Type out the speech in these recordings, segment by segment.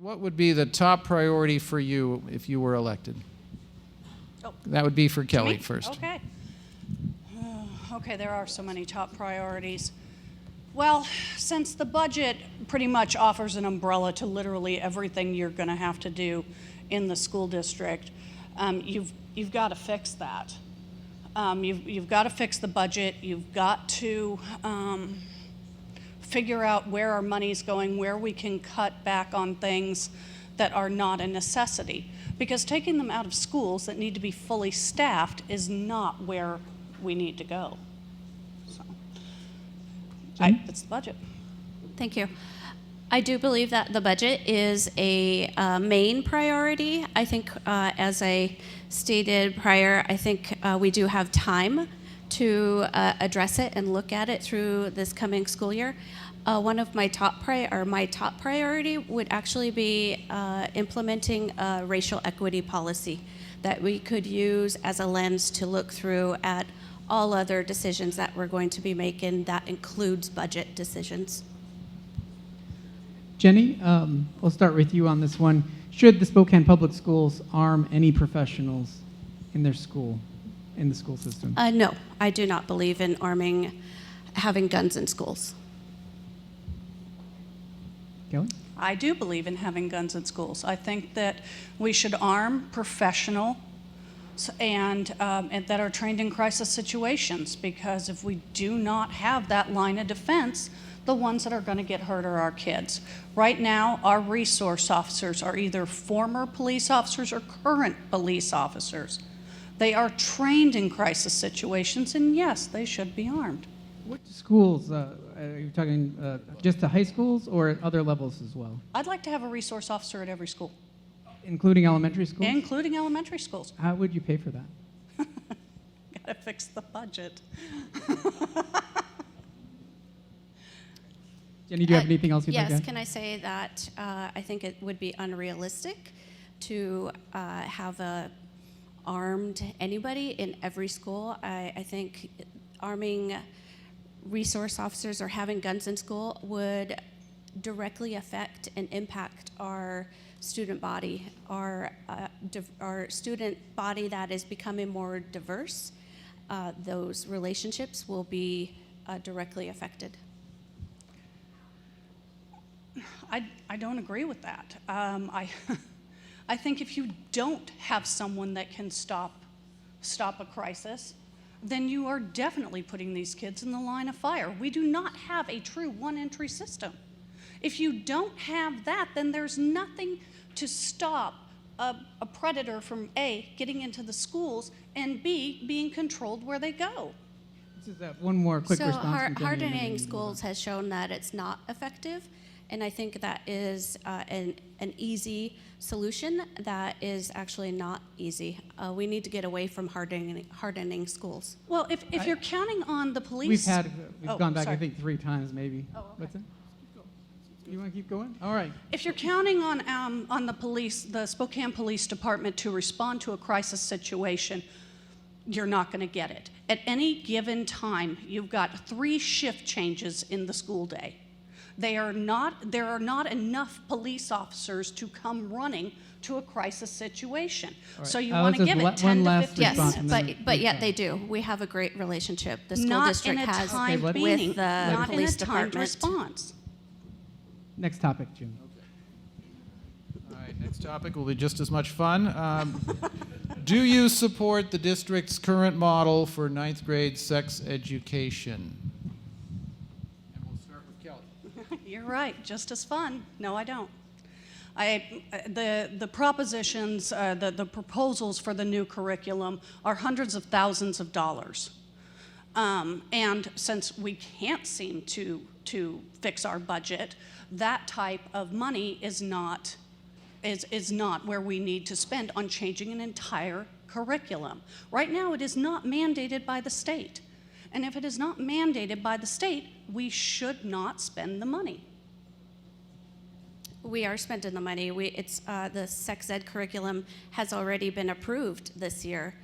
What would be the top priority for you if you were elected? Oh. That would be for Kelly Me? first. Okay. Okay, there are so many top priorities. Well, since the budget pretty much offers an umbrella to literally everything you're going to have to do in the school district, you've got to fix that. You've got to fix the budget. You've got to figure out where our money's going, where we can cut back on things that are not a necessity. Because taking them out of schools that need to be fully staffed is not where we need to go. So, it's the budget. Thank you. I do believe that the budget is a main priority. I think, as I stated prior, I think we do have time to address it and look at it through this coming school year. One of my top priority would actually be implementing a racial equity policy that we could use as a lens to look through at all other decisions that we're going to be making. That includes budget decisions. Jenny, we'll start with you on this one. Should the Spokane Public Schools arm any professionals in their school, in the school system? No, I do not believe in having guns in schools. Kelly? I do believe in having guns in schools. I think that we should arm professionals and that are trained in crisis situations, because if we do not have that line of defense, the ones that are going to get hurt are our kids. Right now, our resource officers are either former police officers or current police officers. They are trained in crisis situations, and yes, they should be armed. What schools, are you talking just to high schools or at other levels as well? I'd like to have a resource officer at every school. Including elementary schools? Including elementary schools. How would you pay for that? Gotta fix the budget. Jenny, do you have anything else you'd like to Yes, add? can I say that I think it would be unrealistic to have armed anybody in every school. I think arming resource officers or having guns in school would directly affect and impact our student body, our student body that is becoming more diverse. Those relationships will be directly affected. I don't agree with that. I think if you don't have someone that can stop a crisis, then you are definitely putting these kids in the line of fire. We do not have a true one-entry system. If you don't have that, then there's nothing to stop a predator from A, getting into the schools, and B, being controlled where they go. This is one more quick response from Jenny, and then Hardening we schools has shown that it's not effective, and I think that is an easy solution that is actually not easy. We need to get away from hardening schools. Well, if you're counting on the police... We've gone back, sorry. I think, 3 times maybe. Oh, okay. What's that? You want to keep going? All right. If you're counting on the police, the Spokane Police Department to respond to a crisis situation, you're not going to get it. At any given time, you've got 3 shift changes in the school day. There are not enough police officers to come running to a crisis situation. Right. So you want to give it 10 to 15 response, Yes, and then but yet they do. We have a great relationship. The school not district in a has time with being, the not police in a timed department. response. Next topic, Jim. All right, next topic will be just as much fun. Do you support the district's current model for 9th grade sex education? And we'll start with Kelly. You're right, just as fun. No, I don't. The propositions, the proposals for the new curriculum are hundreds of thousands of dollars. And since we can't seem to fix our budget, that type of money is not where we need to spend on changing an entire curriculum. Right now, it is not mandated by the state. And if it is not mandated by the state, we should not spend the money. We are spending the money. The sex ed curriculum has already been approved this year.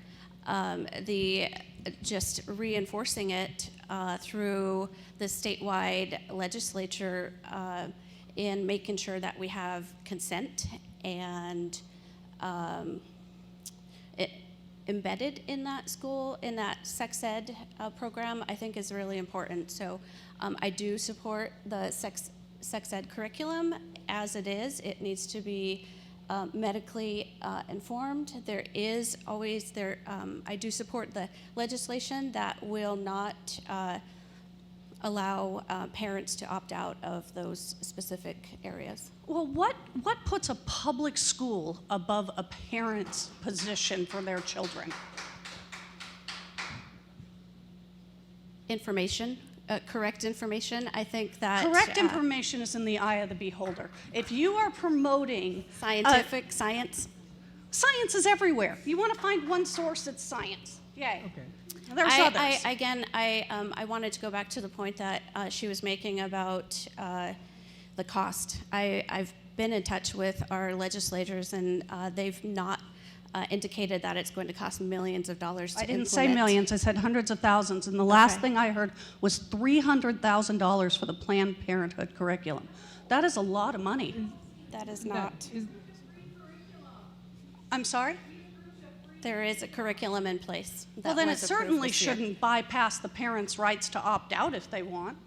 Just reinforcing it through the statewide legislature in making sure that we have consent and embedded in that school, in that sex ed program, I think is really important. So I do support the sex ed curriculum as it is. It needs to be medically informed. There is always I do support the legislation that will not allow parents to opt out of those specific areas. Well, what puts a public school above a parent's position for their children? Information, correct information. I think that Correct information is in the eye of the beholder. If you are promoting scientific science. Science is everywhere. You want to find one source that's science. Yay. Okay. There's others. I wanted to go back to the point that she was making about the cost. I've been in touch with our legislators, and they've not indicated that it's going to cost millions of dollars to I didn't implement. say millions. I said hundreds of thousands. And the last thing I heard was $300,000 for the Planned Parenthood curriculum. That is a lot of money. That is not. I'm sorry? There is a curriculum in place. Well, that then it was approved certainly this year. shouldn't bypass the parents' rights to opt out if they want.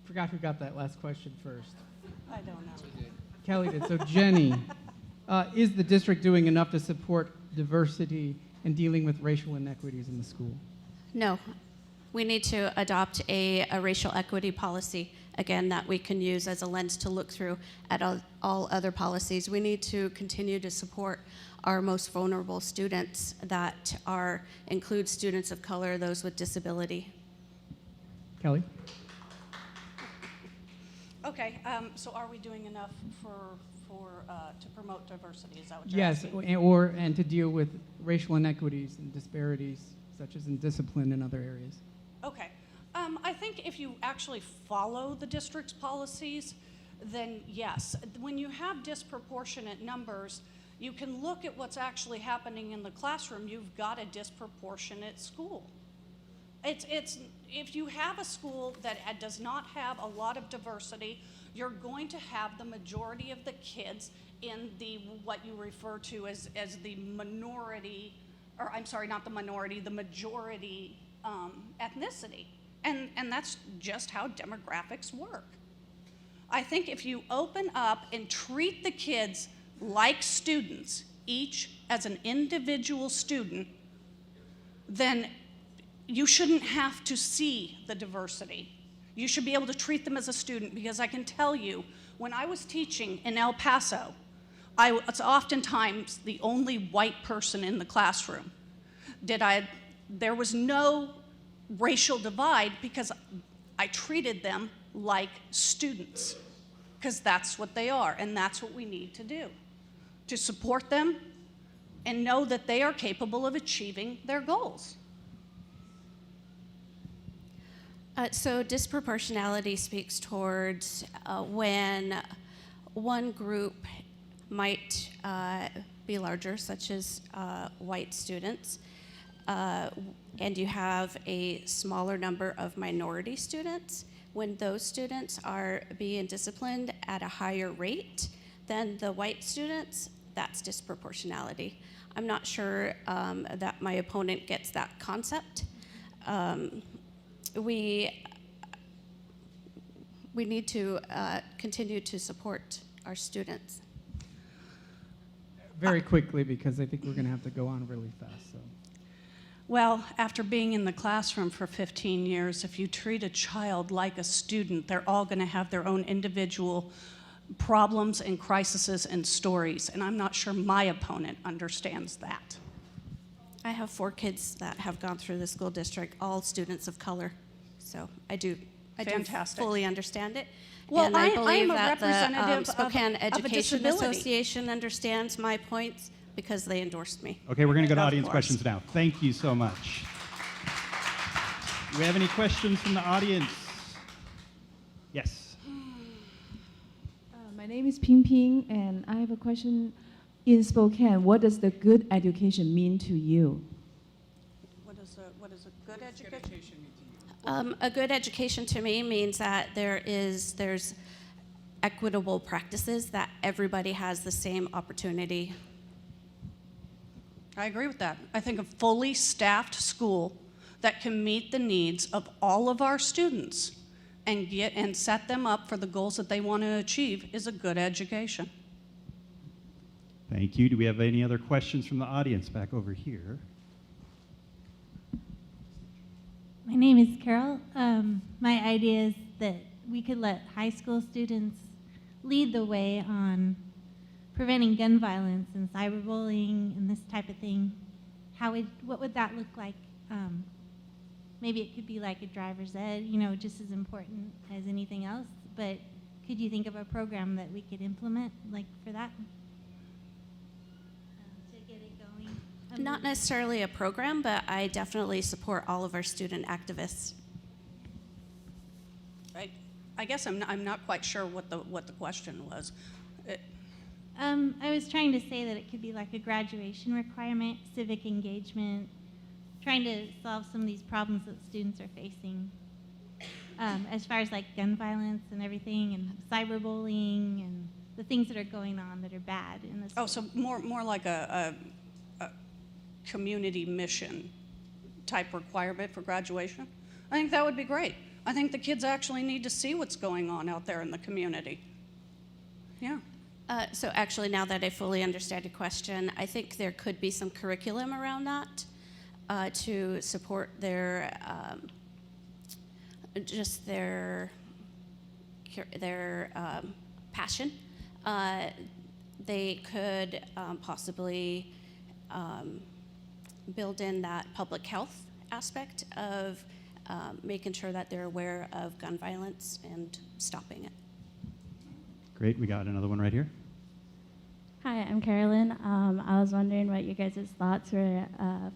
Forgot who got that last question first. I don't know. Kelly did. So Jenny, is the district doing enough to support diversity and dealing with racial inequities in the school? No. We need to adopt a racial equity policy, again, that we can use as a lens to look through at all other policies. We need to continue to support our most vulnerable students that include students of color, those with disability. Kelly? Okay, so are we doing enough to promote diversity? Is that what you're Yes, asking? and to deal with racial inequities and disparities, such as in discipline and other areas. Okay. I think if you actually follow the district's policies, then yes. When you have disproportionate numbers, you can look at what's actually happening in the classroom. You've got a disproportionate school. If you have a school that does not have a lot of diversity, you're going to have the majority of the kids in what you refer to as the minority, or I'm sorry, not the minority, the majority ethnicity. And that's just how demographics work. I think if you open up and treat the kids like students, each as an individual student, then you shouldn't have to see the diversity. You should be able to treat them as a student, because I can tell you, when I was teaching in El Paso, I was oftentimes the only white person in the classroom. There was no racial divide because I treated them like students, because that's what they are, and that's what we need to do, to support them and know that they are capable of achieving their goals. So disproportionality speaks towards when one group might be larger, such as white students, and you have a smaller number of minority students. When those students are being disciplined at a higher rate than the white students, that's disproportionality. I'm not sure that my opponent gets that concept. We need to continue to support our students. Very quickly, because I think we're going to have to go on really fast. So. Well, after being in the classroom for 15 years, if you treat a child like a student, they're all going to have their own individual problems and crises and stories, and I'm not sure my opponent understands that. I have 4 kids that have gone through the school district, all students of color. So I do Fantastic. fully understand it. Well, and I believe I'm a that the representative Spokane of a Education disability. Association understands my points because they endorsed me. Okay, we're going to go to Of audience course. questions now. Thank you so much. Do we have any questions from the audience? Yes. My name is Ping Ping, and I have a question. In Spokane, what does the good education mean to you? What does what is a good education? A good education to me means that there's equitable practices, that everybody has the same opportunity. I agree with that. I think a fully staffed school that can meet the needs of all of our students and set them up for the goals that they want to achieve is a good education. Thank you. Do we have any other questions from the audience back over here? My name is Carol. My idea is that we could let high school students lead the way on preventing gun violence and cyberbullying and this type of thing. What would that look like? Maybe it could be like a driver's ed, just as important as anything else. But could you think of a program that we could implement, like for that, to get it going? Not necessarily a program, but I definitely support all of our student activists. I guess I'm not quite sure what the question was. I was trying to say that it could be like a graduation requirement, civic engagement, trying to solve some of these problems that students are facing, as far as like gun violence and everything, and cyberbullying, and the things that are going on that are bad in this. Oh, so more like a community mission type requirement for graduation? I think that would be great. I think the kids actually need to see what's going on out there in the community. Yeah. So actually, now that I fully understand your question, I think there could be some curriculum around that to support their passion. They could possibly build in that public health aspect of making sure that they're aware of gun violence and stopping it. Great. We got another one right here. Hi, I'm Carolyn. I was wondering what you guys' thoughts were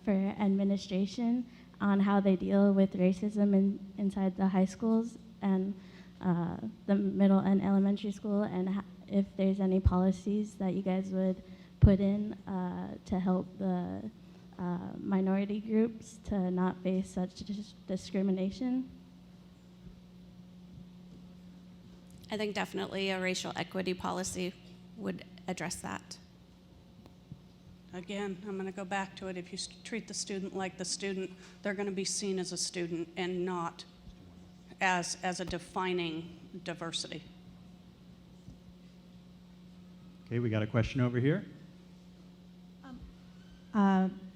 for administration on how they deal with racism inside the high schools and the middle and elementary school, and if there's any policies that you guys would put in to help the minority groups to not face such discrimination. I think definitely a racial equity policy would address that. Again, I'm going to go back to it. If you treat the student like the student, they're going to be seen as a student and not as a defining diversity. Okay, we got a question over here.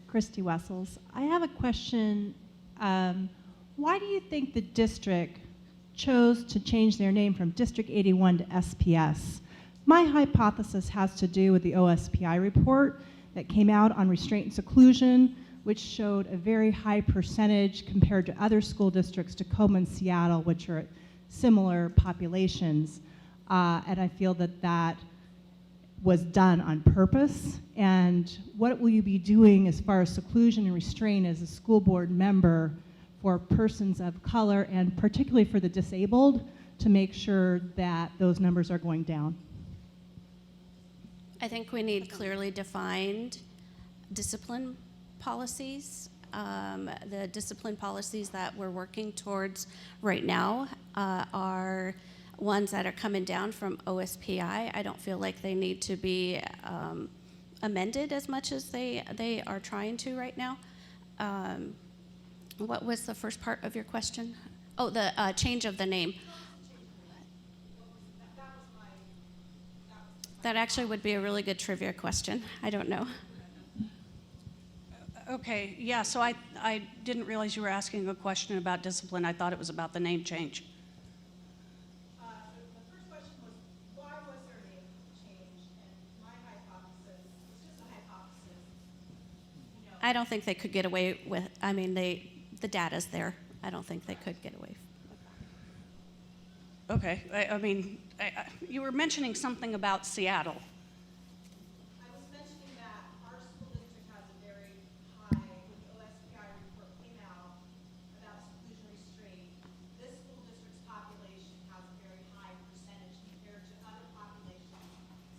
Christy Wessels. I have a question. Why do you think the district chose to change their name from District 81 to SPS? My hypothesis has to do with the OSPI report that came out on restraint and seclusion, which showed a very high percentage compared to other school districts, Tacoma and Seattle, which are at similar populations. And I feel that that was done on purpose. And what will you be doing as far as seclusion and restraint as a school board member for persons of color, and particularly for the disabled, to make sure that those numbers are going down? I think we need clearly defined discipline policies. The discipline policies that we're working towards right now are ones that are coming down from OSPI. I don't feel like they need to be amended as much as they are trying to right now. What was the first part of your question? Oh, the change of the name. That actually would be a really good trivia question. I don't know. Okay, yeah, so I didn't realize you were asking a question about discipline. I thought it was about the name change. The first question was, why was their name changed? And my hypothesis, it's just a hypothesis. I don't think they could get away with, the data's there. I don't think they could get away. Okay, you were mentioning something about Seattle. I was mentioning that our school district has a very high, when the OSPI report came out about seclusion restraint, this school district's population has a very high percentage compared to other populations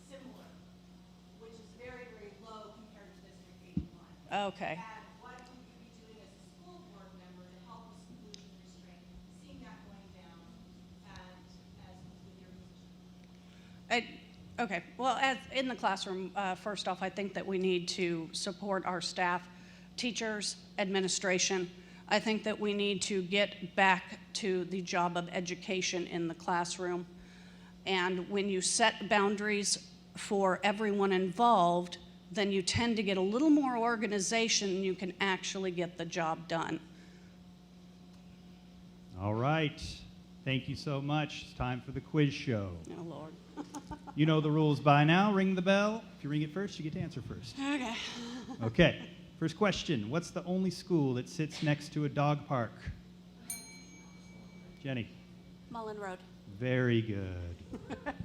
similar, which is very, very low compared to District 81. Okay. And what would you be doing as a school Okay, well, as in the classroom, first off, I think that we need to support our staff, teachers, administration. I think that we need to get back to the job of education in the classroom. And when you set boundaries for everyone involved, then you tend to get a little more organization and you can actually get the job done. All right. Thank you so much. It's time for the quiz show. Oh, Lord. You know the rules by now. Ring the bell. If you ring it first, you get to answer first. Okay. Okay. First question. What's the only school that sits next to a dog park? Jenny. Mullen Road. Very good.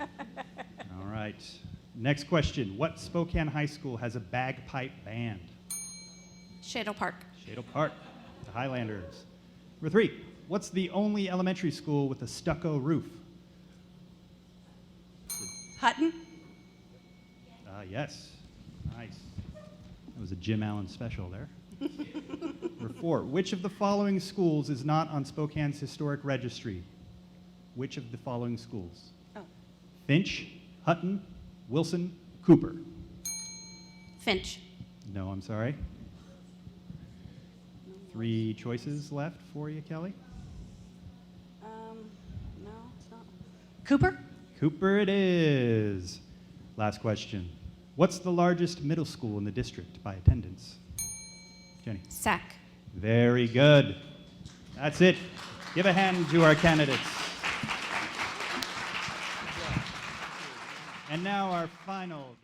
All right. Next question. What Spokane High School has a bagpipe band? Shadle Park. Shadle Park. The Highlanders. Number 3. What's the only elementary school with a stucco roof? Hutton? Yes. Nice. That was a Jim Allen special there. Number 4. Which of the following schools is not on Spokane's historic registry? Which of the following schools? Oh. Finch, Hutton, Wilson, Cooper. Finch. No, I'm sorry. 3 choices left for you, Kelly. No, it's not. Cooper? Cooper it is. Last question. What's the largest middle school in the district by attendance? Jenny. Sac. Very good. That's it. Give a hand to our candidates. And now our final